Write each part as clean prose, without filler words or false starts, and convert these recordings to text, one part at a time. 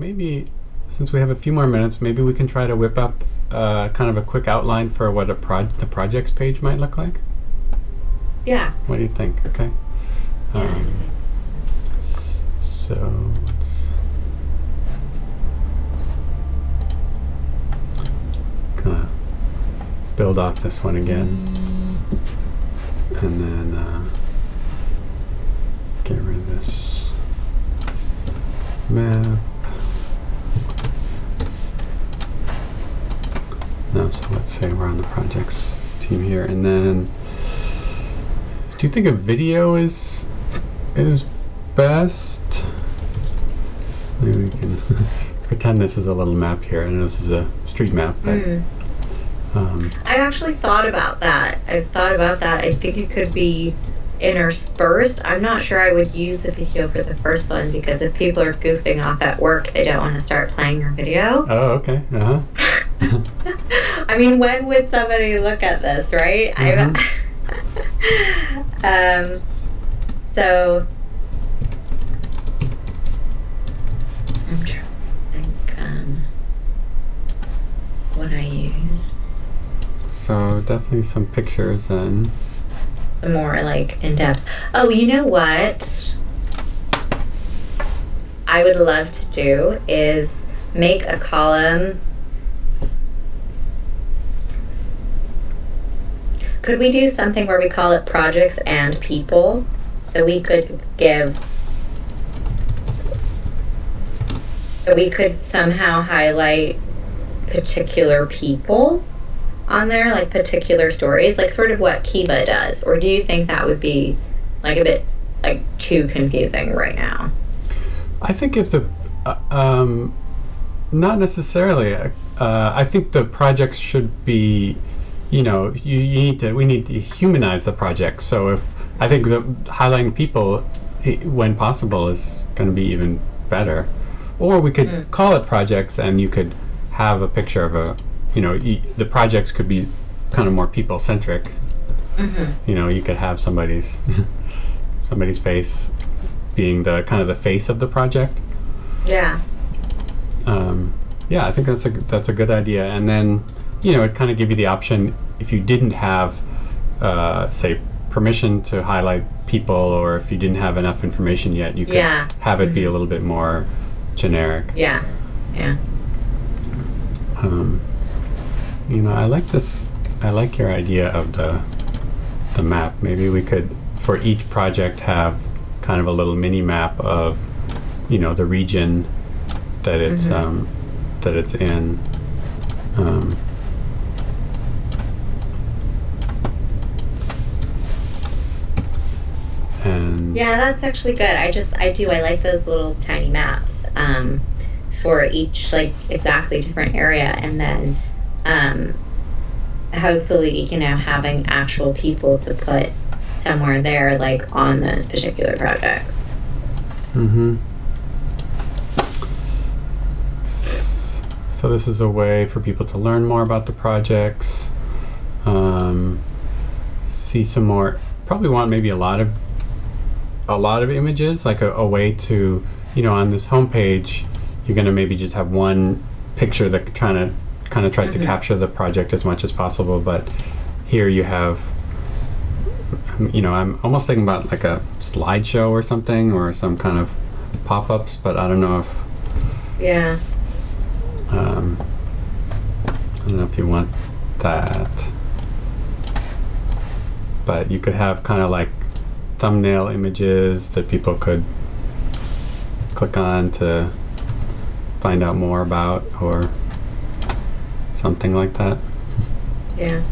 maybe since we have a few more minutes, maybe we can try to whip up kind of a quick outline for what the projects page might look like. Yeah. What do you think? Okay. So let's kind of build off this one again, and then get rid of this map. No, so let's say we're on the projects team here, and then do you think a video is best? Maybe we can pretend this is a little map here, and this is a street map. But, I actually thought about that. I think it could be interspersed. I'm not sure I would use the video for the first one, because if people are goofing off at work, they don't want to start playing your video. Oh, okay. I mean, when would somebody look at this, right? So I'm trying to think what I use. So definitely some pictures and The more like in depth. Oh, you know what I would love to do is make a column. Could we do something where we call it projects and people? So we could somehow highlight particular people on there, like particular stories, like sort of what Kiva does. Or do you think that would be like a bit like too confusing right now? I think if the not necessarily. I think the projects should be, we need to humanize the project. So I think highlighting people when possible is going to be even better. Or we could call it projects, and you could have a picture of the projects could be kind of more people centric. You could have somebody's face being the kind of the face of the project. Yeah. I think that's a good idea. And then it kind of give you the option if you didn't have say permission to highlight people, or if you didn't have enough information yet, you could have it be a little bit more generic. Yeah. I like this. I like your idea of the map. Maybe we could, for each project, have kind of a little mini map of, the region that it's that it's in. And yeah, that's actually good. I like those little tiny maps for each like exactly different area, and then hopefully having actual people to put somewhere there, like on those particular projects. So this is a way for people to learn more about the projects, see some more. Probably want maybe a lot of images, like a way to, on this homepage, you're going to maybe just have one picture that kind of tries to capture the project as much as possible. But here you have, I'm almost thinking about like a slideshow or something, or some kind of pop-ups, but I don't know if I don't know if you want that. But you could have kind of like thumbnail images that people could click on to find out more about, or something like that. Yeah.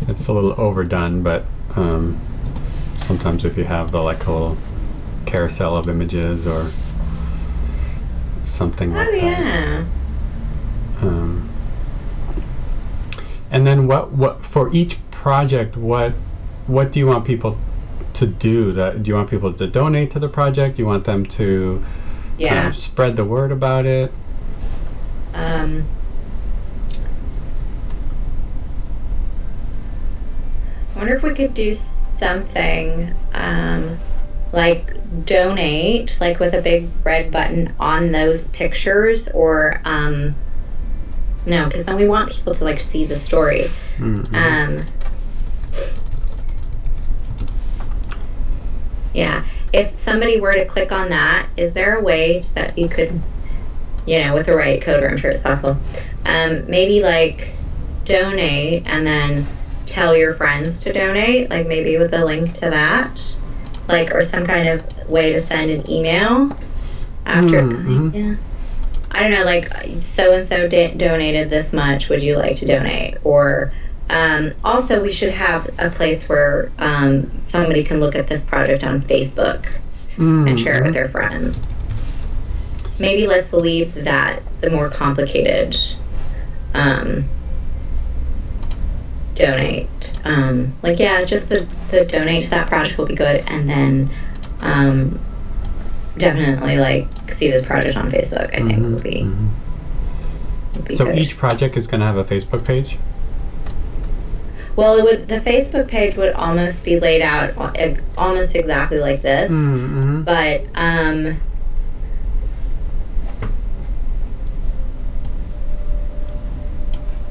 It's a little overdone, but sometimes if you have a little carousel of images or something like that. Yeah. And then what for each project, what do you want people to do? Do you want people to donate to the project? Do you want them to kind of spread the word about it? I wonder if we could do something like donate, like with a big red button on those pictures, or no, because then we want people to like see the story. Yeah, if somebody were to click on that, is there a way that you could, with the right coder, I'm sure it's possible, maybe like donate and then tell your friends to donate, like maybe with a link to that, like, or some kind of way to send an email after. Yeah, I don't know, like, so and so donated this much, would you like to donate? Or also we should have a place where somebody can look at this project on Facebook and share it with their friends. Maybe let's leave that the more complicated donate. Just the donate to that project will be good, and then definitely like see this project on Facebook. I think would be so good. Each project is going to have a Facebook page? Well, the Facebook page would almost be laid out almost exactly like this, but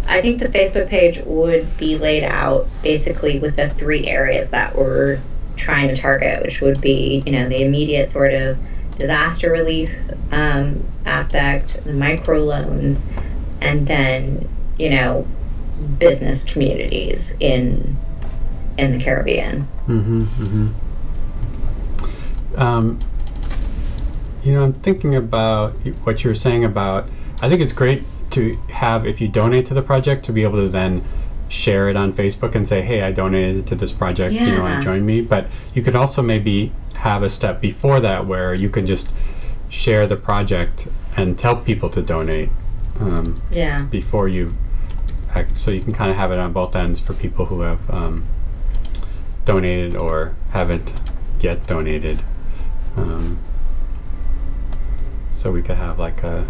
I think the Facebook page would be laid out basically with the 3 areas that we're trying to target, which would be, the immediate sort of disaster relief aspect, the microloans, and then, business communities in the Caribbean. I'm thinking about what you're saying about, I think it's great to have, if you donate to the project, to be able to then share it on Facebook and say, hey, I donated to this project, join me. But you could also maybe have a step before that where you can just share the project and tell people to donate before you act, so you can kind of have it on both ends for people who have donated or haven't yet donated. So we could have like a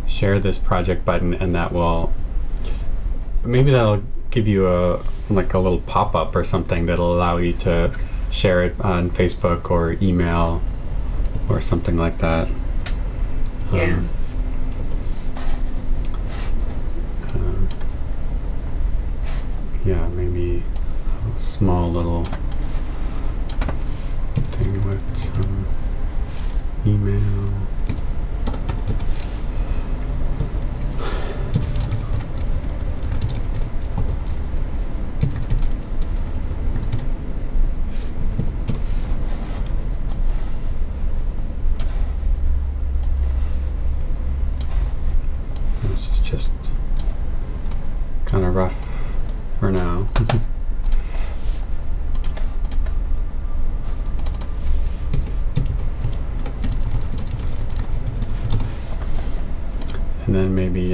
share this project button, and that'll give you a little pop-up or something that'll allow you to share it on Facebook or email or something like that. Maybe a small little thing with some email. This is just kind of rough for now. And then maybe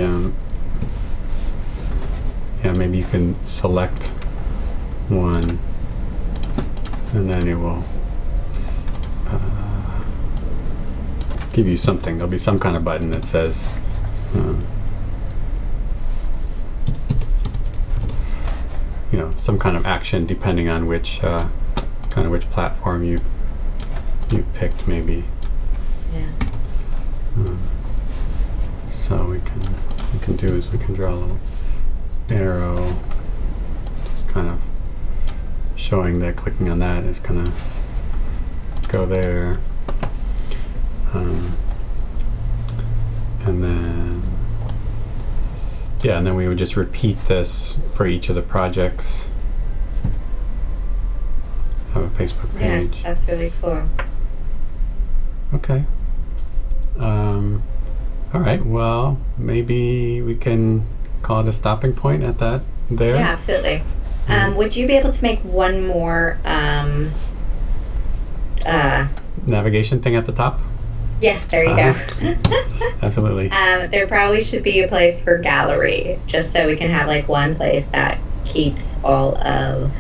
maybe you can select one, and then it will give you something. There'll be some kind of button that says some kind of action, depending on which which platform you picked, maybe. So we can do is we can draw a little arrow, just kind of showing that clicking on that is gonna go there, and then we would just repeat this for each of the projects. Have a Facebook page. Yeah, that's really cool. Okay. All right. Well, maybe we can call it a stopping point at that there. Yeah, absolutely. Would you be able to make one more navigation thing at the top? Yes, there you go. Absolutely. There probably should be a place for gallery, just so we can have like one place that keeps all of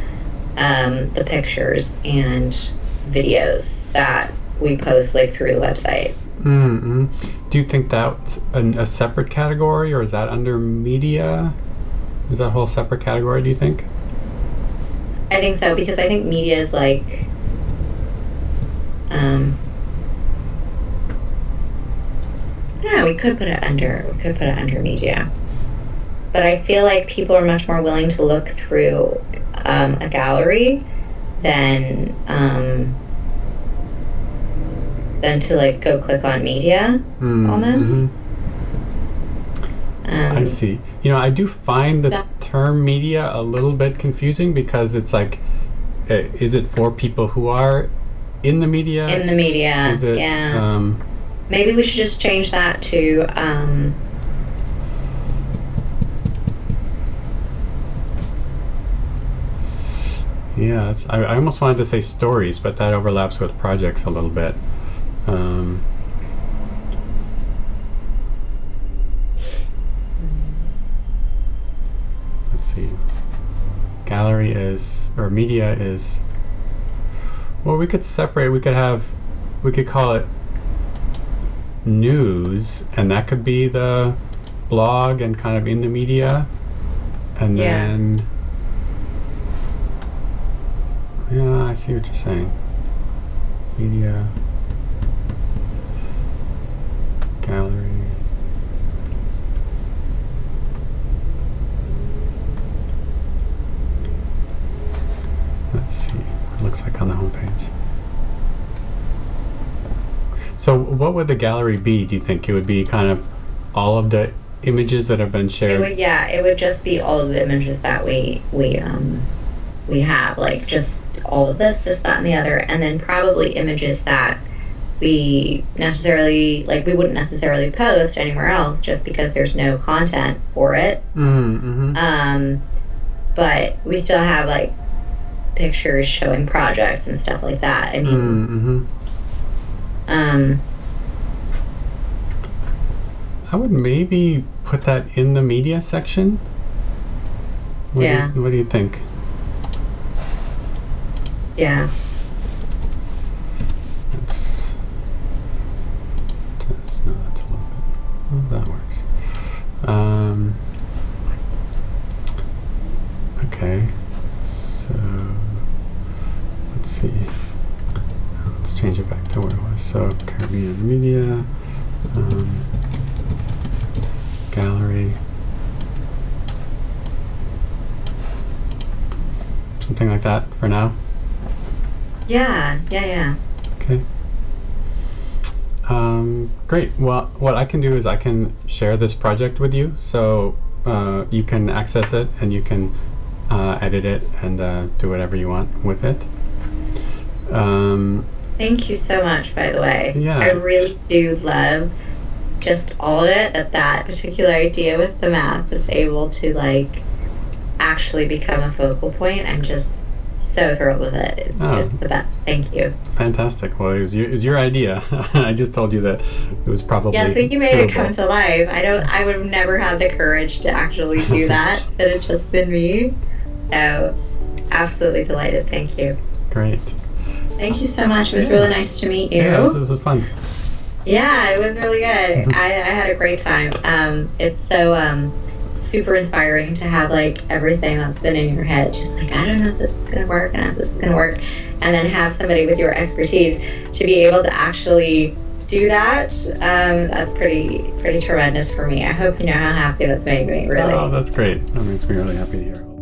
the pictures and videos that we post like through the website. Do you think that's a separate category, or is that under media? Is that a whole separate category, do you think? I think so, because I think media is like, I don't know, we could put it under media. But I feel like people are much more willing to look through a gallery than to like go click on media almost. I see. I do find the term media a little bit confusing because it's like, is it for people who are in the media? In the media, is it, yeah. Maybe we should just change that to yeah, I almost wanted to say stories, but that overlaps with projects a little bit. Let's see. Gallery is, or media is, well, we could separate, we could call it news, and that could be the blog and kind of in the media. And then, yeah, I see what you're saying. Media, gallery. Let's see. It looks like on the homepage. So what would the gallery be, do you think? It would be kind of all of the images that have been shared? It would just be all of the images that we have, like just all of this, that, and the other, and then probably images that we wouldn't necessarily post anywhere else just because there's no content for it. But we still have like pictures showing projects and stuff like that. I mean, I would maybe put that in the media section. What do you think? Yeah. That's a little bit. Well, that works. Okay. So let's see. Let's change it back to where it was. So Caribbean media, gallery, something like that for now. Yeah. Okay. Great. Well, what I can do is I can share this project with you, so you can access it and you can edit it and do whatever you want with it. Thank you so much, by the way. Yeah. I really do love just all of it, that particular idea with the map is able to like actually become a focal point. I'm just so thrilled with it. It's just the best. Thank you. Fantastic. Well, it was your idea. I just told you that it was probably so you made doable. it come to life. I would have never had the courage to actually do that. It had just been me. So absolutely delighted. Thank you. Great. Thank you so much. It was really nice to meet you. Yeah, this was fun. Yeah, it was really good. I had a great time. It's so super inspiring to have like everything that's been in your head, just like, I don't know if this is gonna work, and if this is gonna work, and then have somebody with your expertise to be able to actually do that. That's pretty tremendous for me. I hope you know how happy that's made me, really. Oh, that's great. That makes me really happy to hear.